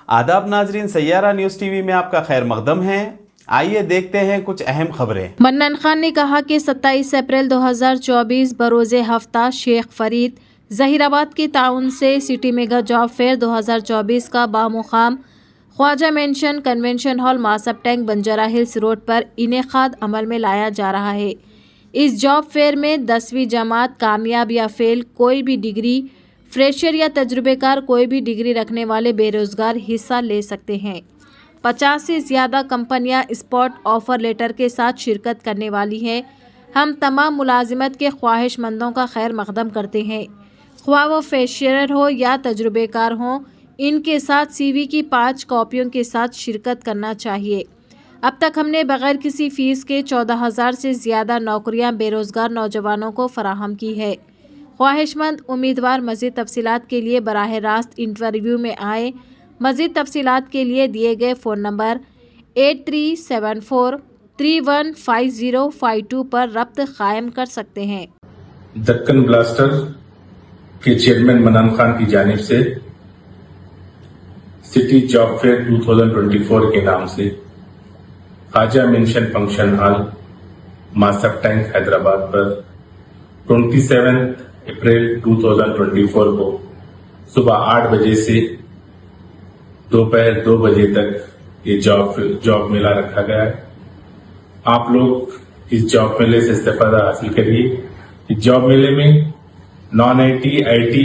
आदाब नाजरीन, Saiyaara news TV में आपका खैर मकदम है। आइए देखते हैं कुछ अहम खबरें। मन्नान खान ने कहा कि 27 अप्रैल 2024 बरोज़े हफ्ता शेख फरीद ज़हीराबाद के ताउन से सिटी मेगा जॉब फेयर 2024 का बामुकाम Khwaja mansion convention hall Masab Tank Banjara Hills road पर इनेकाद अमल में लाया जा रहा है। इस जॉब फेयर में 10वीं जमात कामयाब या फेल, कोई भी डिग्री, फ्रेशर या तजुर्बेकार, कोई भी डिग्री रखने वाले बेरोजगार हिस्सा ले सकते हैं। 50 से ज़्यादा कंपनियां स्पॉट ऑफर लेटर के साथ शिरकत करने वाली हैं। हम तमाम मुलाजिमत के ख्वाहिशमंदों का खैर मकदम करते हैं, ख्वाह वो फ्रेशर हो या तजुर्बेकार हो। इनके साथ CV की 5 कॉपियों के साथ शिरकत करना चाहिए। अब तक हमने बगैर किसी फ़ीस के 14,000 से ज़्यादा नौकरियां बेरोज़गार नौजवानों को फराहम की है। ख्वाहिशमंद उम्मीदवार मज़ीद तफसीलात के लिए बराह रास्त इंटरव्यू में आए। मज़ीद तफसीलात के लिए दिए गए फ़ोन नंबर 8374315052 पर रब्त कायम कर सकते हैं। दक्कन ब्लास्टर के चेयरमैन मन्नान खान की जानिब से सिटी जॉब फेयर 2024 के नाम से Khwaja Mansion function hall Masab Tank Hyderabad पर 27 अप्रैल 2024 को सुबह 8 बजे से दोपहर 2 बजे तक ये जॉब मेला रखा गया है। आप लोग इस जॉब मेले से इस्तेफादा हासिल करिए। इस जॉब मेले में नॉन IT, IT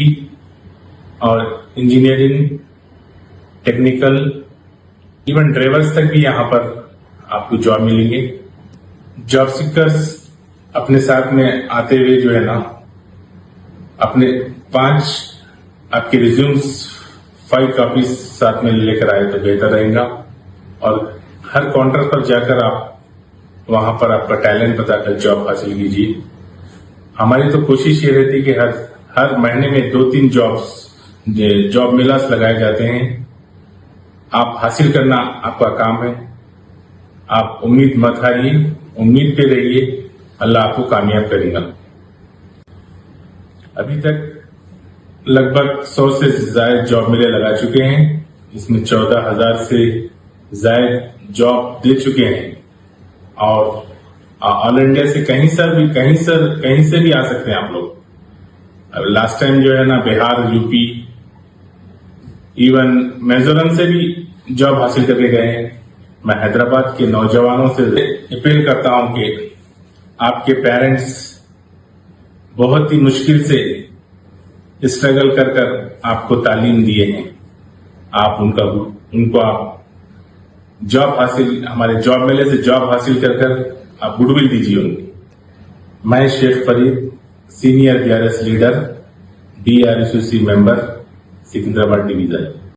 और इंजीनियरिंग, टेक्निकल, इवन ड्राइवर्स तक भी यहाँ पर आपको जॉब मिलेंगे। जॉब सीकर्स अपने साथ में आते हुए जो है ना, अपने 5 आपके रिज्यूम्स 5 कॉपीज साथ में लेकर आए तो बेहतर रहेगा। और हर काउंटर पर जाकर आप वहां पर आपका टैलेंट बताकर जॉब हासिल कीजिए। हमारी तो कोशिश ये रहती है कि हर महीने में 2-3 जॉब मेलास लगाए जाते हैं। आप हासिल करना आपका काम है। आप उम्मीद मत हारिए, उम्मीद पे रहिए, अल्लाह आपको कामयाब करेगा। अभी तक लगभग 100 से ज्यादा जॉब मेले लगा चुके हैं। इसमें 14,000 से ज्यादा जॉब दे चुके हैं और ऑल इंडिया से कहीं से भी आ सकते हैं आप लोग। लास्ट टाइम जो है ना, बिहार, UP, इवन मिजोरम से भी जॉब हासिल करके गए हैं। मैं हैदराबाद के नौजवानों से अपील करता हूं कि आपके पेरेंट्स बहुत ही मुश्किल से स्ट्रगल कर आपको तालीम दिए हैं। आप उनको आप जॉब हासिल, हमारे जॉब मेले से जॉब हासिल कर आप गुडविल दीजिए उनकी। मैं Sheikh Farid, senior BRS leader, DRSUC member, Secunderabad division.